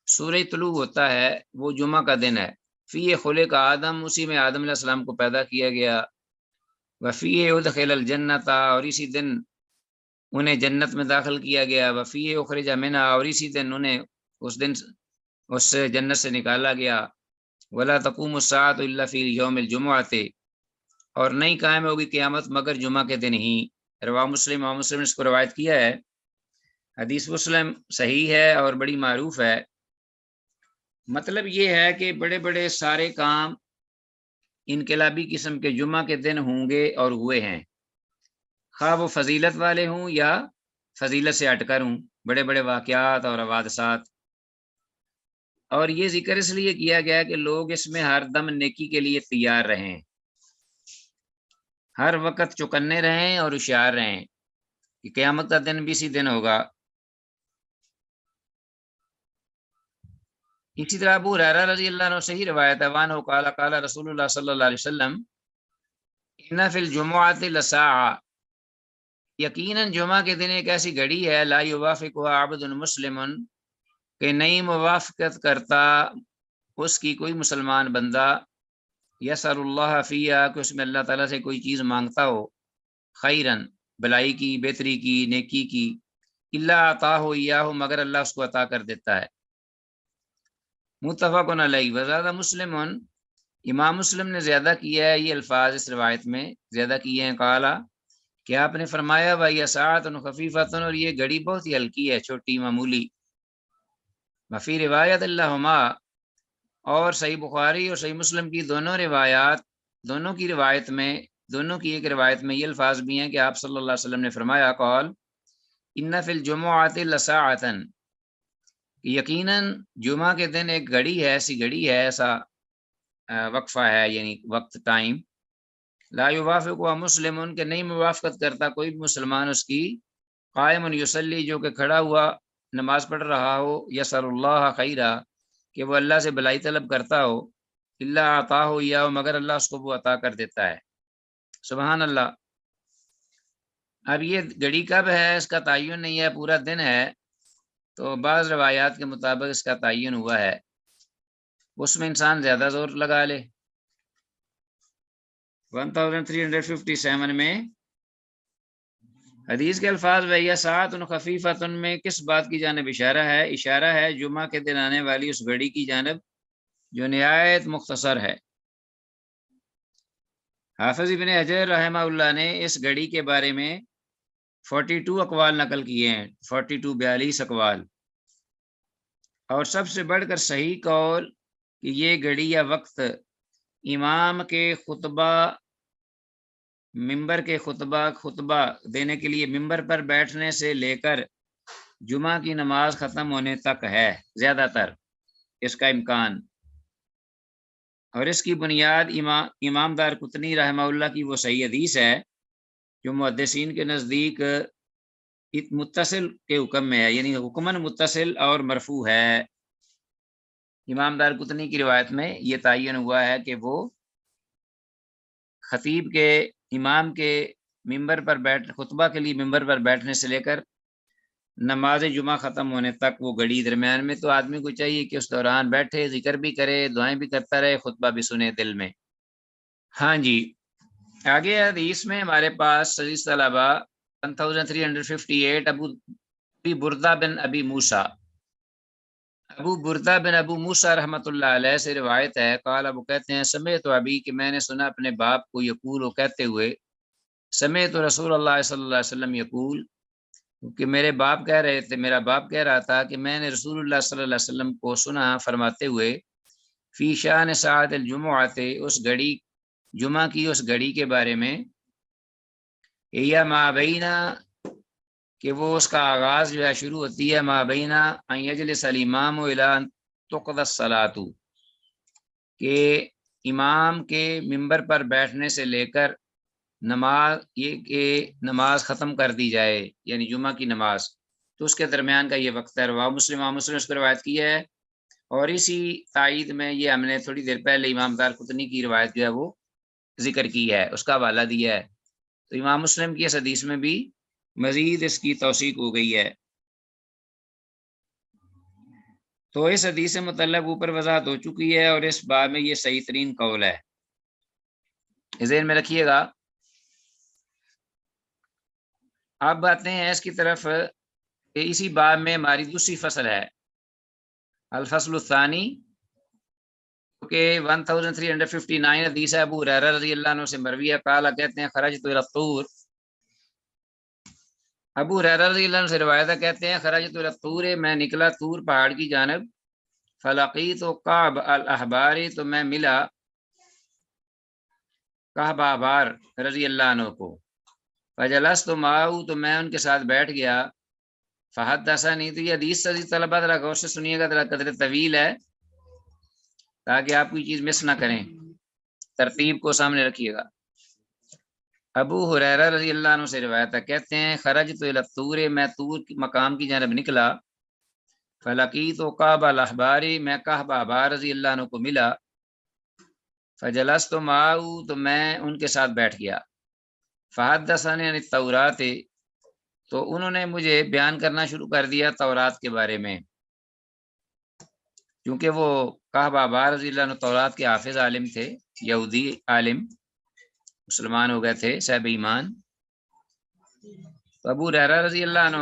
سورج طلوع ہوتا ہے وہ جمعہ کا دن ہے، فیہ خلق آدم، اسی میں آدم علیہ السلام کو پیدا کیا گیا، وفیہ ادخل الجنت، اور اسی دن انہیں جنت میں داخل کیا گیا، وفیہ اخرج منہا، اور اسی دن انہیں اس جنت سے نکالا گیا، ولا تقوم الساعۃ الا فی یوم الجمعۃ، اور نہیں قائم ہوگی قیامت مگر جمعہ کے دن ہی، رواہ مسلم، امام مسلم نے اس کو روایت کیا ہے۔ حدیث مسلم صحیح ہے اور بڑی معروف ہے۔ مطلب یہ ہے کہ بڑے بڑے سارے کام انقلابی قسم کے جمعہ کے دن ہوں گے اور ہوئے ہیں، خواہ وہ فضیلت والے ہوں یا فضیلت سے ہٹ کر ہوں، بڑے بڑے واقعات اور حوادثات، اور یہ ذکر اس لیے کیا گیا کہ لوگ اس میں ہر دم نیکی کے لیے تیار رہیں، ہر وقت چوکنے رہیں اور ہوشیار رہیں کہ قیامت کا دن بھی اسی دن ہوگا۔ اسی طرح ابو ہریرہ رضی اللہ عنہ سے ہی روایت ہے وان قال قال رسول اللہ صلی اللہ علیہ وسلم ان فی الجمعۃ لساعۃ، یقیناً جمعہ کے دن ایک ایسی گھڑی ہے لا یوافقها عبد مسلم، کہ نہیں موافقت کرتا اس کی کوئی مسلمان بندہ، یسأل اللہ فیہا، کہ اس میں اللہ تعالیٰ سے کوئی چیز مانگتا ہو، خیرن، بلائی کی، بہتری کی، نیکی کی، الا عطاہ ایاہ، مگر اللہ اس کو عطا کر دیتا ہے۔ متفق علیہ وزاد مسلم، امام مسلم نے زیادہ کیا ہے یہ الفاظ اس روایت میں زیادہ کیے ہیں، قالا، کہ آپ نے فرمایا وَهِيَ سَاعَةٌ خَفِيفَةٌ، اور یہ گھڑی بہت ہی ہلکی ہے، چھوٹی معمولی۔ وفی روایت اللہما، اور صحیح بخاری اور صحیح مسلم کی دونوں روایات، دونوں کی روایت میں، دونوں کی ایک روایت میں یہ الفاظ بھی ہیں کہ آپ صلی اللہ علیہ وسلم نے فرمایا قال ان فی الجمعۃ لساعۃ، یقیناً جمعہ کے دن ایک گھڑی ہے، ایسی گھڑی ہے، ایسا وقفہ ہے، یعنی وقت، ٹائم، لا یوافقها مسلم، کہ نہیں موافقت کرتا کوئی بھی مسلمان اس کی، قائم یصلی، جو کہ کھڑا ہوا نماز پڑھ رہا ہو، یسأل اللہ خیرا، کہ وہ اللہ سے بلائی طلب کرتا ہو، الا عطاہ ایاہ، مگر اللہ اس کو وہ عطا کر دیتا ہے۔ سبحان اللہ۔ اب یہ گھڑی کب ہے اس کا تعین نہیں ہے، پورا دن ہے، تو بعض روایات کے مطابق اس کا تعین ہوا ہے، اس میں انسان زیادہ زور لگا لے۔ 1357 میں حدیث کے الفاظ وَهِيَ سَاعَةٌ خَفِيفَةٌ میں کس بات کی جانب اشارہ ہے؟ اشارہ ہے جمعہ کے دن آنے والی اس گھڑی کی جانب جو نہایت مختصر ہے۔ حافظ ابن حجر رحمہ اللہ نے اس گھڑی کے بارے میں 42 اقوال نقل کیے ہیں، 42 اقوال، اور سب سے بڑھ کر صحیح قول کہ یہ گھڑی یا وقت امام کے خطبہ، ممبر کے خطبہ دینے کے لیے ممبر پر بیٹھنے سے لے کر جمعہ کی نماز ختم ہونے تک ہے، زیادہ تر اس کا امکان۔ اور اس کی بنیاد امام دارقطنی رحمہ اللہ کی وہ صحیح حدیث ہے جو محدثین کے نزدیک متصل کے حکم میں ہے، یعنی حکماً متصل اور مرفوع ہے۔ امام دارقطنی کی روایت میں یہ تعین ہوا ہے کہ وہ خطیب کے، امام کے ممبر پر خطبہ کے لیے ممبر پر بیٹھنے سے لے کر نماز جمعہ ختم ہونے تک وہ گھڑی درمیان میں، تو آدمی کو چاہیے کہ اس دوران بیٹھے، ذکر بھی کرے، دعائیں بھی کرتا رہے، خطبہ بھی سنے دل میں۔ ہاں جی، آگے حدیث میں ہمارے پاس عزیز طلبہ 1358 ابو بردہ بن ابی موسیٰ، ابو بردہ بن ابو موسیٰ رحمۃ اللہ علیہ سے روایت ہے، قال، ابو کہتے ہیں سمعت ابی، کہ میں نے سنا اپنے باپ کو یقول، وہ کہتے ہوئے، سمعت رسول اللہ صلی اللہ علیہ وسلم یقول، کہ میرے باپ کہہ رہے تھے، میرا باپ کہہ رہا تھا کہ میں نے رسول اللہ صلی اللہ علیہ وسلم کو سنا فرماتے ہوئے، فی شان ساعت الجمعۃ، اس گھڑی، جمعہ کی اس گھڑی کے بارے میں، یا ما بینا، کہ وہ اس کا آغاز جو ہے شروع ہوتی ہے، ما بینا ان یجلس الامام الی ان تقضی الصلاۃ، کہ امام کے ممبر پر بیٹھنے سے لے کر نماز، یہ کہ نماز ختم کر دی جائے، یعنی جمعہ کی نماز، تو اس کے درمیان کا یہ وقت ہے۔ رواہ مسلم، امام مسلم اس کو روایت کی ہے، اور اسی تائید میں یہ ہم نے تھوڑی دیر پہلے امام دارقطنی کی روایت جو ہے وہ ذکر کی ہے، اس کا حوالہ دیا ہے، تو امام مسلم کی اس حدیث میں بھی مزید اس کی توثیق ہو گئی ہے۔ تو اس حدیث سے متعلق اوپر وضاحت ہو چکی ہے، اور اس باب میں یہ صحیح ترین قول ہے، ذہن میں رکھیے گا۔ اب آتے ہیں اس کی طرف کہ اسی باب میں ہماری دوسری فصل ہے، الفصل الثانی، کہ 1359 حدیث ہے ابو ہریرہ رضی اللہ عنہ سے مروی ہے، قال، کہتے ہیں خرجت الی الطور، ابو ہریرہ رضی اللہ عنہ سے روایت ہے، کہتے ہیں خرجت الی الطور، میں نکلا طور پہاڑ کی جانب، فلقیت کعب الاحبار، تو میں ملا کعب احبار رضی اللہ عنہ کو، فجلست معه، تو میں ان کے ساتھ بیٹھ گیا، فحدثنی، تو یہ حدیث عزیز طلبہ ذرا غور سے سنیے گا، ذرا قدر طویل ہے تاکہ آپ کوئی چیز مس نہ کریں، ترتیب کو سامنے رکھیے گا۔ ابو ہریرہ رضی اللہ عنہ سے روایت ہے، کہتے ہیں خرجت الی الطور، میں طور مقام کی جانب نکلا، فلقیت کعب الاحباری، میں کعب احبار رضی اللہ عنہ کو ملا، فجلست معه، تو میں ان کے ساتھ بیٹھ گیا، فحدثنی عن التورات، تو انہوں نے مجھے بیان کرنا شروع کر دیا تورات کے بارے میں، کیونکہ وہ کعب احبار رضی اللہ عنہ تورات کے حافظ عالم تھے، یہودی عالم، مسلمان ہو گئے تھے، صاحب ایمان۔ ابو ہریرہ رضی اللہ عنہ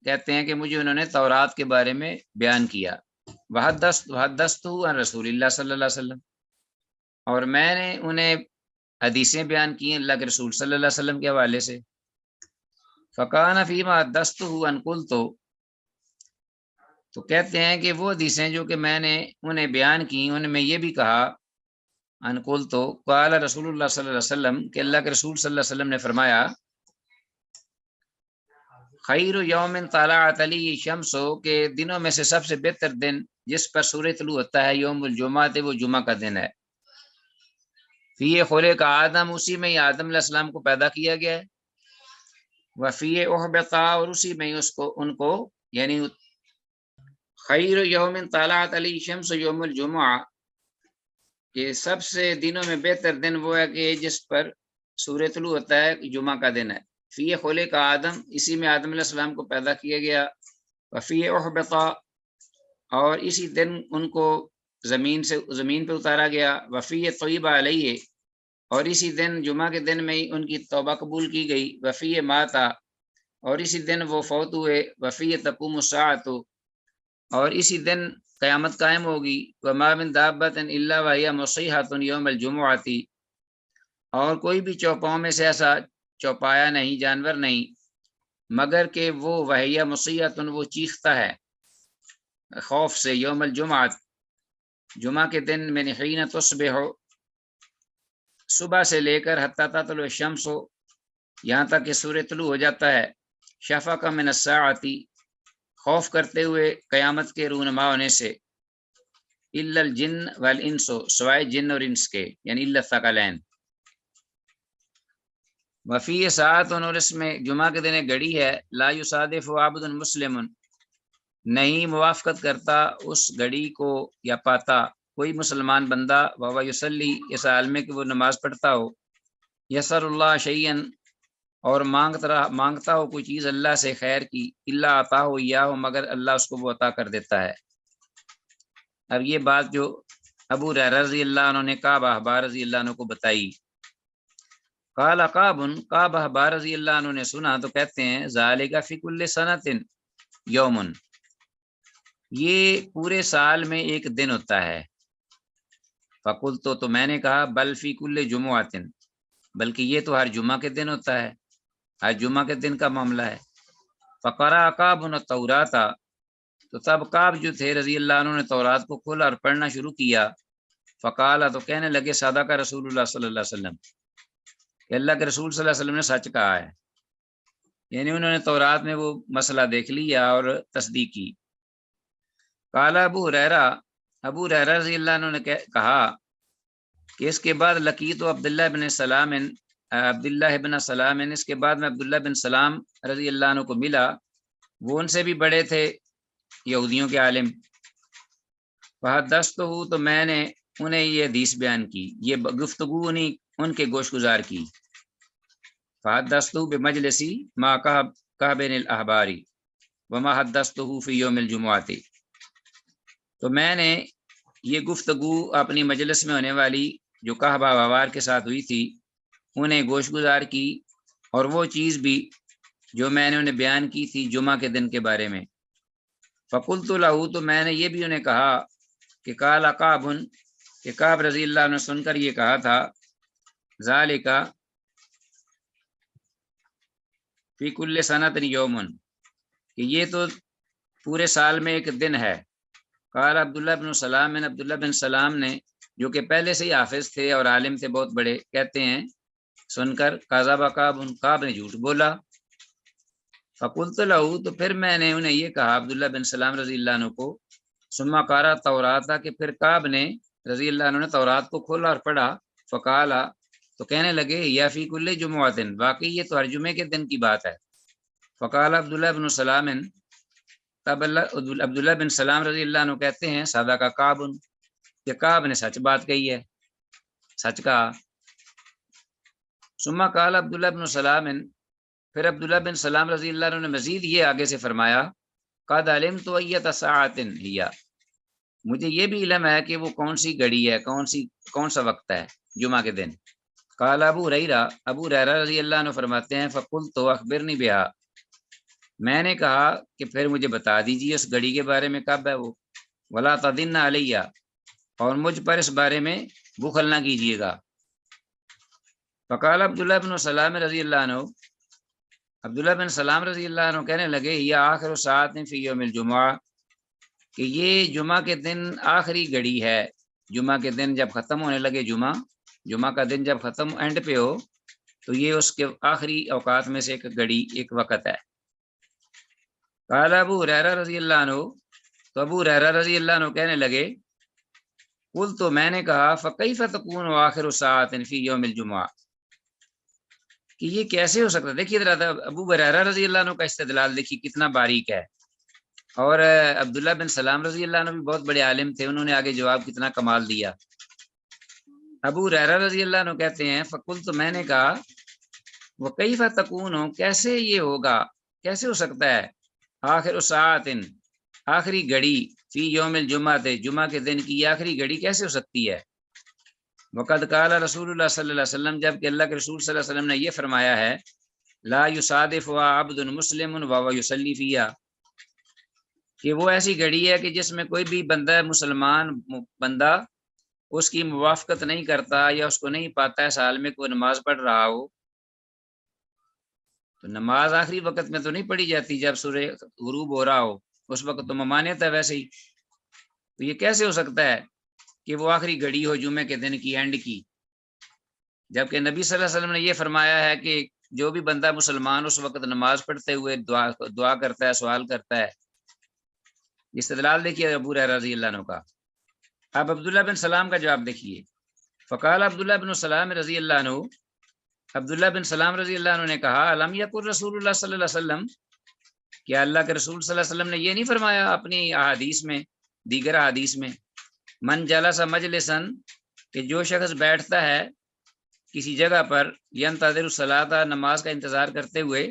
کہتے ہیں کہ مجھے انہوں نے تورات کے بارے میں بیان کیا، وحدثت عن رسول اللہ صلی اللہ علیہ وسلم، اور میں نے انہیں حدیثیں بیان کی ہیں اللہ کے رسول صلی اللہ علیہ وسلم کے حوالے سے۔ فکان فیما حدثتہ ان قلت، تو کہتے ہیں کہ وہ حدیثیں جو کہ میں نے انہیں بیان کی ان میں یہ بھی کہا، ان قلت قال رسول اللہ صلی اللہ علیہ وسلم، کہ اللہ کے رسول صلی اللہ علیہ وسلم نے فرمایا، خیر یوم طلعت علیہ الشمس، کہ دنوں میں سے سب سے بہتر دن جس پر سورج طلوع ہوتا ہے، یوم الجمعہ، وہ جمعہ کا دن ہے، فی خلق آدم، اسی میں ہی آدم علیہ السلام کو پیدا کیا گیا ہے، وفی احبط، اور اسی میں ہی ان کو یعنی خیر یوم طلعت علیہ الشمس یوم الجمعہ، کہ سب سے دنوں میں بہتر دن وہ ہے کہ جس پر سورج طلوع ہوتا ہے، جمعہ کا دن ہے، فی خلق آدم، اسی میں آدم علیہ السلام کو پیدا کیا گیا، وفی احبط، اور اسی دن ان کو زمین پہ اتارا گیا، وفی طیبہ علیہ، اور اسی دن جمعہ کے دن میں ہی ان کی توبہ قبول کی گئی، وفی ماتا، اور اسی دن وہ فوت ہوئے، وفی تقوم الساعۃ، اور اسی دن قیامت قائم ہوگی، وما من دابۃ الا وہی مصیحۃ یوم الجمعۃ، اور کوئی بھی چوپاؤں میں سے ایسا چوپایا نہیں، جانور نہیں، مگر کہ وہ وہیہ مصیحۃ، وہ چیختا ہے خوف سے، یوم الجمعہ، جمعہ کے دن میں، حین تصبح، صبح سے لے کر حتی تطلع الشمس، یہاں تک کہ سورج طلوع ہو جاتا ہے، شفق من الساعۃ، خوف کرتے ہوئے قیامت کے رونما ہونے سے، الا الجن والانس، سوائے جن اور انس کے، یعنی الا الثقلین، وفی ساعت، اور اس میں جمعہ کے دن ایک گھڑی ہے، لا یصادف عبد مسلم، نہیں موافقت کرتا اس گھڑی کو یا پاتا کوئی مسلمان بندہ، وهو یصلی، اس حال میں کہ وہ نماز پڑھتا ہو، یسر اللہ شیئا، اور مانگتا ہو کوئی چیز اللہ سے خیر کی، الا عطاہ ایاہ، مگر اللہ اس کو وہ عطا کر دیتا ہے۔ اب یہ بات جو ابو ہریرہ رضی اللہ عنہ نے کعب احبار رضی اللہ عنہ کو بتائی، قال کعب احبار رضی اللہ عنہ نے سنا تو کہتے ہیں، ذالک فی کل سنۃ یوم، یہ پورے سال میں ایک دن ہوتا ہے، فقلت، تو میں نے کہا، بل فی کل جمعۃ، بلکہ یہ تو ہر جمعہ کے دن ہوتا ہے، ہر جمعہ کے دن کا معاملہ ہے۔ فقرأ کعب التوراۃ، تو تب کعب جو تھے رضی اللہ عنہ نے تورات کو کھولا اور پڑھنا شروع کیا، فقال، تو کہنے لگے، صدق رسول اللہ صلی اللہ علیہ وسلم، کہ اللہ کے رسول صلی اللہ علیہ وسلم نے سچ کہا ہے، یعنی انہوں نے تورات میں وہ مسئلہ دیکھ لیا اور تصدیق کی۔ قال ابو ہریرہ رضی اللہ عنہ نے کہا کہ اس کے بعد لقیت عبداللہ بن سلام، اس کے بعد میں عبداللہ بن سلام رضی اللہ عنہ کو ملا، وہ ان سے بھی بڑے تھے، یہودیوں کے عالم، فحدثتہ، تو میں نے انہیں یہ حدیث بیان کی، یہ گفتگو ان کے گوش گزار کی، فحدثتہ بمجلسی ما کعب الاحبار وما حدثتہ فی یوم الجمعۃ، تو میں نے یہ گفتگو اپنی مجلس میں ہونے والی جو کعب احبار کے ساتھ ہوئی تھی انہیں گوش گزار کی، اور وہ چیز بھی جو میں نے انہیں بیان کی تھی جمعہ کے دن کے بارے میں۔ فقلت لہ، تو میں نے یہ بھی انہیں کہا کہ قال کعب، کہ کعب رضی اللہ عنہ سن کر یہ کہا تھا، ذالک فی کل سنۃ یوم، کہ یہ تو پورے سال میں ایک دن ہے۔ قال عبداللہ بن سلام، عبداللہ بن سلام نے جو کہ پہلے سے ہی حافظ تھے اور عالم تھے بہت بڑے، کہتے ہیں سن کر، کذب کعب نے جھوٹ بولا۔ فقلت لہ، تو پھر میں نے انہیں یہ کہا عبداللہ بن سلام رضی اللہ عنہ کو، ثم قرأ التوراۃ، کہ پھر کعب نے رضی اللہ عنہ نے تورات کو کھولا اور پڑھا، فقال، تو کہنے لگے، یا فی کل جمعۃ، واقعی یہ تو ہر جمعے کے دن کی بات ہے۔ فقال عبداللہ بن سلام، تب عبداللہ بن سلام رضی اللہ عنہ کہتے ہیں صدق کا کعب، کہ کعب نے سچ بات کہی ہے، سچ کہا۔ ثم قال عبداللہ بن سلام، پھر عبداللہ بن سلام رضی اللہ عنہ نے مزید یہ آگے سے فرمایا قد علمت ایۃ ساعۃ ہی، مجھے یہ بھی علم ہے کہ وہ کون سی گھڑی ہے، کون سا وقت ہے جمعہ کے دن۔ قال ابو ہریرہ رضی اللہ عنہ فرماتے ہیں فقلت اخبرنی بہا، میں نے کہا کہ پھر مجھے بتا دیجیے اس گھڑی کے بارے میں کب ہے وہ، ولا تدن علیہ، اور مجھ پر اس بارے میں بخل نہ کیجیے گا۔ فقال عبداللہ بن سلام رضی اللہ عنہ، عبداللہ بن سلام رضی اللہ عنہ کہنے لگے یہ آخر ساعت فی یوم الجمعہ، کہ یہ جمعہ کے دن آخری گھڑی ہے، جمعہ کے دن جب ختم ہونے لگے، جمعہ کا دن جب ختم اینڈ پہ ہو تو یہ اس کے آخری اوقات میں سے ایک گھڑی، ایک وقت ہے۔ قال ابو ہریرہ رضی اللہ عنہ، تو ابو ہریرہ رضی اللہ عنہ کہنے لگے قل، تو میں نے کہا فکیف تکون آخر ساعت فی یوم الجمعہ، کہ یہ کیسے ہو سکتا ہے۔ دیکھیے ذرا ابو ہریرہ رضی اللہ عنہ کا استدلال دیکھیے کتنا باریک ہے، اور عبداللہ بن سلام رضی اللہ عنہ بھی بہت بڑے عالم تھے، انہوں نے آگے جواب کتنا کمال دیا۔ ابو ہریرہ رضی اللہ عنہ کہتے ہیں فقلت، تو میں نے کہا وکیف تکون، کیسے یہ ہوگا، کیسے ہو سکتا ہے آخر ساعت، آخری گھڑی فی یوم الجمعہ، جمعہ کے دن کی آخری گھڑی کیسے ہو سکتی ہے۔ وقد قال رسول اللہ صلی اللہ علیہ وسلم، جب کہ اللہ کے رسول صلی اللہ علیہ وسلم نے یہ فرمایا ہے لا یصادفها عبد مسلم وهو یصلی فیہا، کہ وہ ایسی گھڑی ہے کہ جس میں کوئی بھی بندہ مسلمان بندہ اس کی موافقت نہیں کرتا یا اس کو نہیں پاتا ہے سال میں کوئی نماز پڑھ رہا ہو، تو نماز آخری وقت میں تو نہیں پڑھی جاتی، جب سورج غروب ہو رہا ہو اس وقت تو ممانعت ہے ویسے ہی، تو یہ کیسے ہو سکتا ہے کہ وہ آخری گھڑی ہو جمعے کے دن کی، اینڈ کی، جبکہ نبی صلی اللہ علیہ وسلم نے یہ فرمایا ہے کہ جو بھی بندہ مسلمان اس وقت نماز پڑھتے ہوئے دعا کرتا ہے، سوال کرتا ہے۔ استدلال دیکھیے ابو ہریرہ رضی اللہ عنہ کا۔ اب عبداللہ بن سلام کا جواب دیکھیے۔ فقال عبداللہ بن سلام رضی اللہ عنہ، عبداللہ بن سلام رضی اللہ عنہ نے کہا الم یقل رسول اللہ صلی اللہ علیہ وسلم، کیا اللہ کے رسول صلی اللہ علیہ وسلم نے یہ نہیں فرمایا اپنی احادیث میں، دیگر احادیث میں، من جلس مجلسن، کہ جو شخص بیٹھتا ہے کسی جگہ پر، ینتظر الصلاۃ، نماز کا انتظار کرتے ہوئے،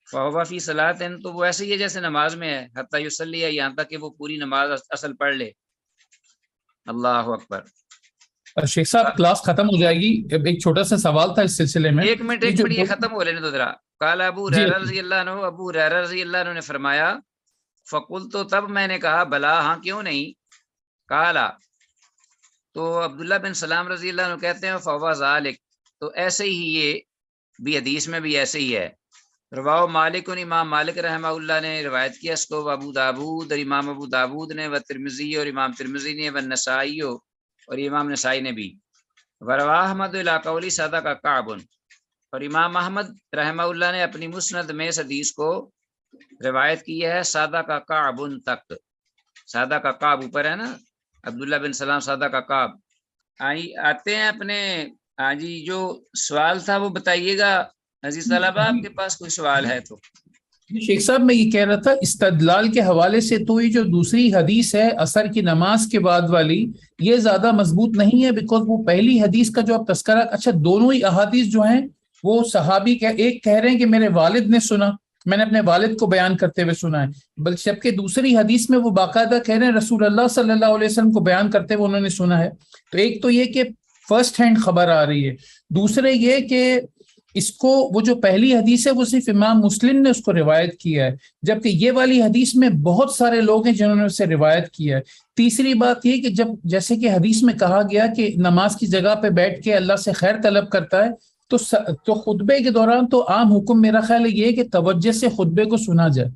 فہو فی صلاۃ، تو وہ ایسے ہی ہے جیسے نماز میں ہے، حتی یصلی، یہاں تک کہ وہ پوری نماز اصل پڑھ لے۔ اللہ اکبر۔ شیخ صاحب کلاس ختم ہو جائے گی، ایک چھوٹا سا سوال تھا اس سلسلے میں۔ ایک منٹ یہ ختم ہو لینے دو ذرا۔ قال ابو ہریرہ رضی اللہ عنہ، ابو ہریرہ رضی اللہ عنہ نے فرمایا فقلت، تو تب میں نے کہا بلا، ہاں کیوں نہیں، قالا، تو عبداللہ بن سلام رضی اللہ عنہ کہتے ہیں فہو ذالک، تو ایسے ہی یہ بھی حدیث میں بھی ایسے ہی ہے۔ رواہ مالک، امام مالک رحمہ اللہ نے روایت کیا اس کو، ابو داود، اور امام ابو داود نے، و ترمذی، اور امام ترمذی نے، و نسائی، اور امام نسائی نے بھی، ورواہ احمد الی قولی صدق کعب، اور امام احمد رحمہ اللہ نے اپنی مسند میں اس حدیث کو روایت کی ہے صدق کعب تک، صدق کعب اوپر ہے نا، عبداللہ بن سلام صدق کعب۔ آتے ہیں اپنے، ہاں جی، جو سوال تھا وہ بتائیے گا عزیز طلبہ، آپ کے پاس کوئی سوال ہے تو۔ شیخ صاحب میں یہ کہہ رہا تھا استدلال کے حوالے سے تو یہ جو دوسری حدیث ہے عصر کی نماز کے بعد والی، یہ زیادہ مضبوط نہیں ہے، بیکاز وہ پہلی حدیث کا جو آپ تذکرہ، اچھا دونوں ہی احادیث جو ہیں وہ صحابی ایک کہہ رہے ہیں کہ میرے والد نے سنا، میں نے اپنے والد کو بیان کرتے ہوئے سنا ہے، بلکہ جبکہ دوسری حدیث میں وہ باقاعدہ کہہ رہے ہیں رسول اللہ صلی اللہ علیہ وسلم کو بیان کرتے ہوئے انہوں نے سنا ہے۔ تو ایک تو یہ کہ فرسٹ ہینڈ خبر آ رہی ہے، دوسرے یہ کہ اس کو وہ جو پہلی حدیث ہے وہ صرف امام مسلم نے اس کو روایت کیا ہے، جبکہ یہ والی حدیث میں بہت سارے لوگ ہیں جنہوں نے اسے روایت کیا ہے۔ تیسری بات یہ کہ جب جیسے کہ حدیث میں کہا گیا کہ نماز کی جگہ پہ بیٹھ کے اللہ سے خیر طلب کرتا ہے، تو خطبے کے دوران تو عام حکم میرا خیال ہے یہ کہ توجہ سے خطبے کو سنا جائے۔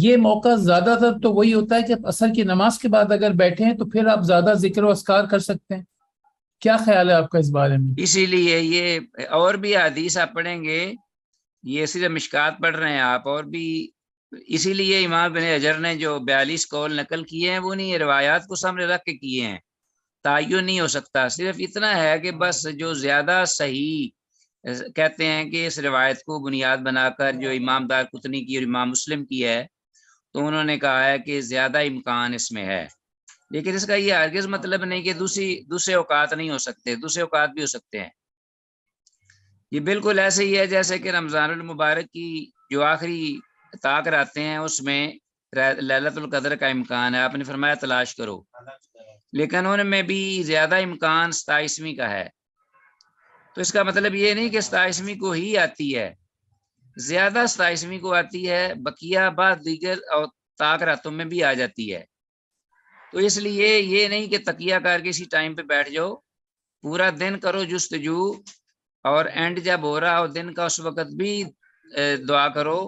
یہ موقع زیادہ تر تو وہی ہوتا ہے کہ عصر کی نماز کے بعد اگر بیٹھے ہیں تو پھر آپ زیادہ ذکر و اذکار کر سکتے ہیں۔ کیا خیال ہے آپ کا اس بارے میں؟ اسی لیے یہ اور بھی حدیث آپ پڑھیں گے، یہ صرف مشکات پڑھ رہے ہیں آپ، اور بھی، اسی لیے امام بن حجر نے جو 42 قول نقل کیے ہیں وہ نہیں روایات کو سامنے رکھ کے کیے ہیں، تعین نہیں ہو سکتا، صرف اتنا ہے کہ بس جو زیادہ صحیح کہتے ہیں کہ اس روایت کو بنیاد بنا کر جو امام دارقطنی کی اور امام مسلم کی ہے تو انہوں نے کہا ہے کہ زیادہ امکان اس میں ہے، لیکن اس کا یہ ہرگز مطلب نہیں کہ دوسرے اوقات نہیں ہو سکتے، دوسرے اوقات بھی ہو سکتے ہیں۔ یہ بالکل ایسے ہی ہے جیسے کہ رمضان المبارک کی جو آخری طاق رہتے ہیں اس میں لیلۃ القدر کا امکان ہے، آپ نے فرمایا تلاش کرو، لیکن ان میں بھی زیادہ امکان 27ویں کا ہے۔ تو اس کا مطلب یہ نہیں کہ 27ویں کو ہی آتی ہے، زیادہ 27ویں کو آتی ہے، بقیہ بعد دیگر اور طاق راتوں میں بھی آ جاتی ہے۔ تو اس لیے یہ نہیں کہ تکیہ کر کے اسی ٹائم پہ بیٹھ جاؤ، پورا دن کرو جستجو، اور اینڈ جب ہو رہا ہو دن کا اس وقت بھی دعا کرو،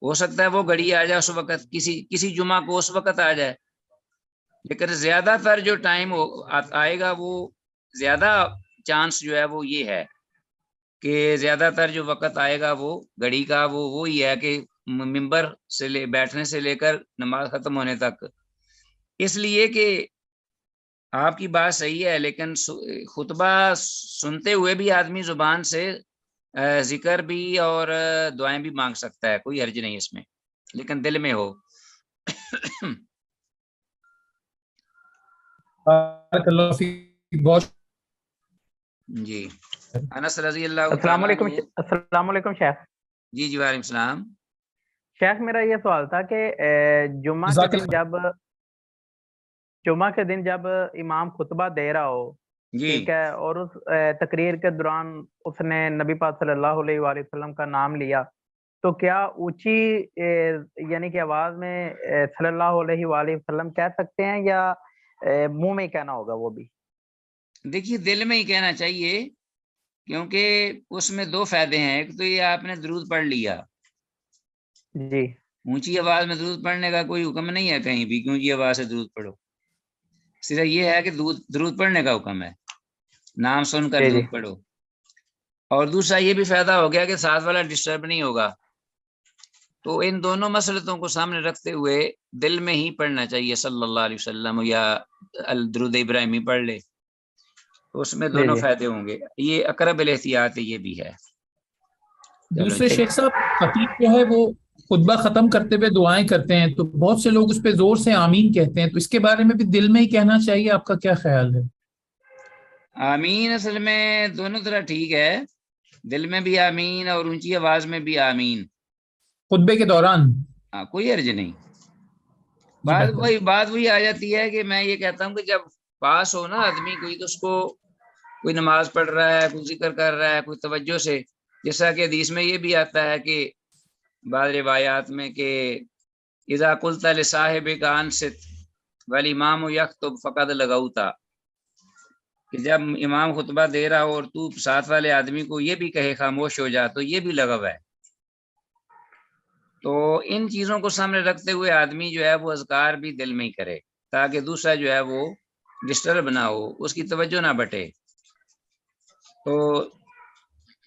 ہو سکتا ہے وہ گھڑی آ جائے اس وقت، کسی جمعہ کو اس وقت آ جائے، لیکن زیادہ تر جو ٹائم آئے گا وہ زیادہ چانس جو ہے وہ یہ ہے کہ زیادہ تر جو وقت آئے گا وہ گھڑی کا وہ وہی ہے کہ ممبر سے بیٹھنے سے لے کر نماز ختم ہونے تک۔ اس لیے کہ آپ کی بات صحیح ہے، لیکن خطبہ سنتے ہوئے بھی آدمی زبان سے ذکر بھی اور دعائیں بھی مانگ سکتا ہے، کوئی حرج نہیں اس میں، لیکن دل میں ہو۔ بارک اللہ فیک، بہت جی انس رضی اللہ السلام تعالیٰ علیکم عنہ۔ السلام علیکم شیخ۔ جی وعلیکم السلام۔ شیخ میرا یہ سوال تھا کہ جمعہ جزاک کے دن جب امام خطبہ دے رہا ہو، جی ٹھیک ہے، اور اس تقریر کے دوران اس نے نبی پاک صلی اللہ علیہ وآلہ وسلم کا نام لیا، تو کیا اونچی یعنی کہ آواز میں صلی اللہ علیہ وآلہ وسلم کہہ سکتے ہیں یا منہ میں ہی کہنا ہوگا وہ بھی؟ دیکھیے دل میں ہی کہنا چاہیے، کیونکہ اس میں دو فائدے ہیں، ایک تو یہ آپ نے درود پڑھ لیا، جی اونچی آواز میں درود پڑھنے کا کوئی حکم نہیں ہے کہیں بھی کہ اونچی آواز سے درود پڑھو، صرف یہ ہے کہ درود پڑھنے کا حکم ہے، نام سن کر جی درود پڑھو۔ اور دوسرا یہ بھی فائدہ ہو گیا کہ ساتھ والا ڈسٹرب نہیں ہوگا، تو ان دونوں مسئلتوں کو سامنے رکھتے ہوئے دل میں ہی پڑھنا چاہیے صلی اللہ علیہ وسلم، یا درود ابراہیمی پڑھ لے، تو اس میں دونوں جی فائدے ہوں گے، یہ اقرب الاحتیاط یہ بھی ہے۔ دوسرے شیخ صاحب، خطیب جو ہے وہ خطبہ ختم کرتے ہوئے دعائیں کرتے ہیں، تو بہت سے لوگ اس پہ زور سے آمین کہتے ہیں، تو اس کے بارے میں بھی دل میں ہی کہنا چاہیے، آپ کا کیا خیال ہے؟ آمین اصل میں دونوں طرح ٹھیک ہے، دل میں بھی آمین اور اونچی آواز میں بھی آمین، خطبے کے دوران کوئی حرج نہیں۔ جی بہتر۔ بات وہی آ جاتی ہے کہ میں یہ کہتا ہوں کہ جب پاس ہو نا آدمی کوئی، تو اس کو کوئی نماز پڑھ رہا ہے، کوئی ذکر کر رہا ہے، کوئی توجہ سے، جیسا کہ حدیث میں یہ بھی آتا ہے کہ بعض روایات میں کہ اذا قلت لصاحبک انصت والامام یخطب فقد لغوت، کہ جب امام خطبہ دے رہا ہو اور تو ساتھ والے آدمی کو یہ بھی کہے خاموش ہو جا، تو یہ بھی لغو ہے۔ تو ان چیزوں کو سامنے رکھتے ہوئے آدمی جو ہے وہ اذکار بھی دل میں ہی کرے، تاکہ دوسرا جو ہے وہ ڈسٹرب نہ ہو، اس کی توجہ نہ بٹے۔ تو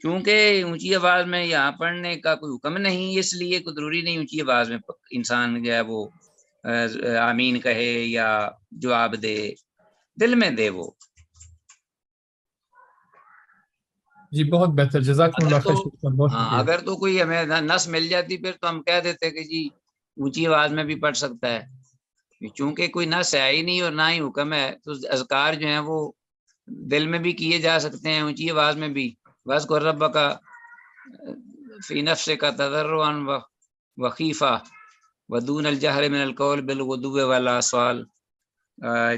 چونکہ اونچی آواز میں یہاں پڑھنے کا کوئی حکم نہیں، اس لیے کوئی ضروری نہیں اونچی آواز میں انسان جو ہے وہ آمین کہے یا جواب دے، دل میں دے وہ۔ جی بہت بہتر، جزاکم اللہ خیر شیخ صاحب، بہت شکریہ۔ اگر تو کوئی ہمیں نس مل جاتی پھر تو ہم کہہ دیتے کہ جی اونچی آواز میں بھی پڑھ سکتا ہے، چونکہ کوئی نس ہے ہی نہیں اور نہ ہی حکم ہے، تو اذکار جو ہیں وہ دل میں بھی کیے جا سکتے ہیں، اونچی آواز میں بھی۔ وَاذْكُرْ رَبَّكَ فِي نَفْسِكَ تَضَرُّعًا وَخِيفَةً وَدُونَ الْجَهْرِ مِنَ الْقَوْلِ بِالْغُدُوِّ وَالْآصَالِ،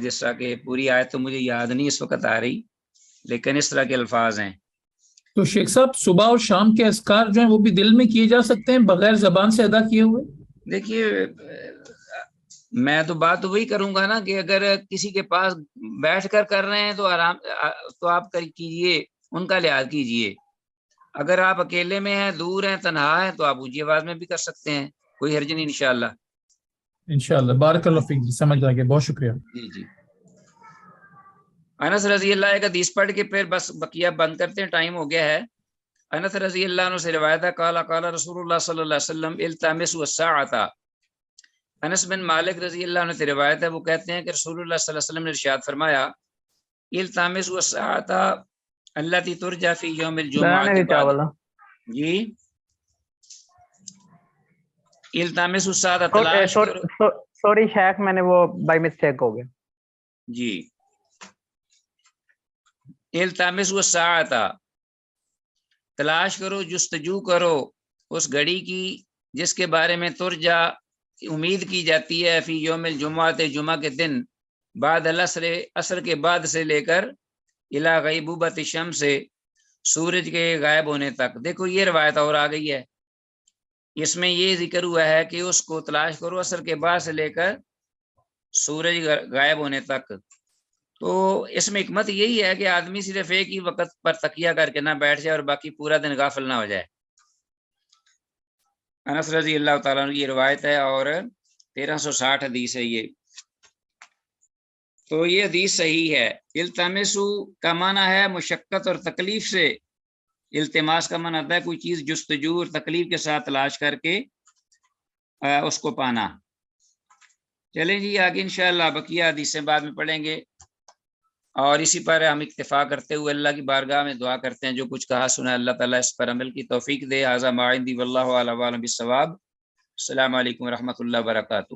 جس طرح کہ پوری آیت تو مجھے یاد نہیں اس وقت آ رہی، لیکن اس طرح کے الفاظ ہیں۔ تو شیخ صاحب صبح اور شام کے اذکار جو ہیں وہ بھی دل میں کیے جا سکتے ہیں بغیر زبان سے ادا کیے ہوئے؟ دیکھیے میں تو بات وہی کروں گا نا کہ اگر کسی کے پاس بیٹھ کر رہے ہیں تو آرام تو آپ کیجئے، ان کا لحاظ کیجئے، اگر آپ اکیلے میں ہیں، دور ہیں، تنہا ہیں، تو آپ اونچی آواز میں بھی کر سکتے ہیں، کوئی حرج نہیں انشاءاللہ۔ انشاءاللہ، بارک اللہ فیک، جی سمجھ آ گیا، بہت شکریہ۔ جی جی انس رضی اللہ ایک حدیث پڑھ کے پھر بس بقیہ بند کرتے ہیں، ٹائم ہو گیا ہے۔ انس رضی اللہ عنہ سے روایت ہے قال قال رسول اللہ صلی اللہ علیہ وسلم التمسوا الساعة۔ انس بن مالک رضی اللہ عنہ سے روایت ہے، وہ کہتے ہیں کہ رسول اللہ صلی اللہ علیہ وسلم نے ارشاد فرمایا التمسوا الساعة التي ترجى في يوم الجمعة بعد، جی التمسوا الساعة تلاش کرو سوری شیخ میں نے وہ بائی مسٹیک ہو گیا. جی التمسوا الساعة تلاش کرو جستجو کرو اس گھڑی کی جس کے بارے میں ترجا امید کی جاتی ہے فی یوم الجمعہ جمعہ کے دن بعد عصر کے بعد سے لے کر الی غیبوبۃ الشمس سے سورج کے غائب ہونے تک. دیکھو یہ روایت اور آ گئی ہے، اس میں یہ ذکر ہوا ہے کہ اس کو تلاش کرو عصر کے بعد سے لے کر سورج غائب ہونے تک. تو اس میں حکمت یہی ہے کہ آدمی صرف ایک ہی وقت پر تکیہ کر کے نہ بیٹھ جائے اور باقی پورا دن غافل نہ ہو جائے. انس رضی اللہ تعالیٰ عنہ کی روایت ہے اور 1360 حدیث ہے یہ. تو یہ حدیث صحیح ہے. التمسو کا معنی ہے مشقت اور تکلیف سے، التماس کا معنی ہوتا ہے کوئی چیز جستجو اور تکلیف کے ساتھ تلاش کر کے اس کو پانا. چلیں جی آگے انشاءاللہ بقیہ حدیثیں بعد میں پڑھیں گے، اور اسی پر ہم اکتفا کرتے ہوئے اللہ کی بارگاہ میں دعا کرتے ہیں جو کچھ کہا سنا اللہ تعالیٰ اس پر عمل کی توفیق دے. ھذا ما عندی واللہ اعلم بالصواب. السلام علیکم ورحمۃ اللہ وبرکاتہ.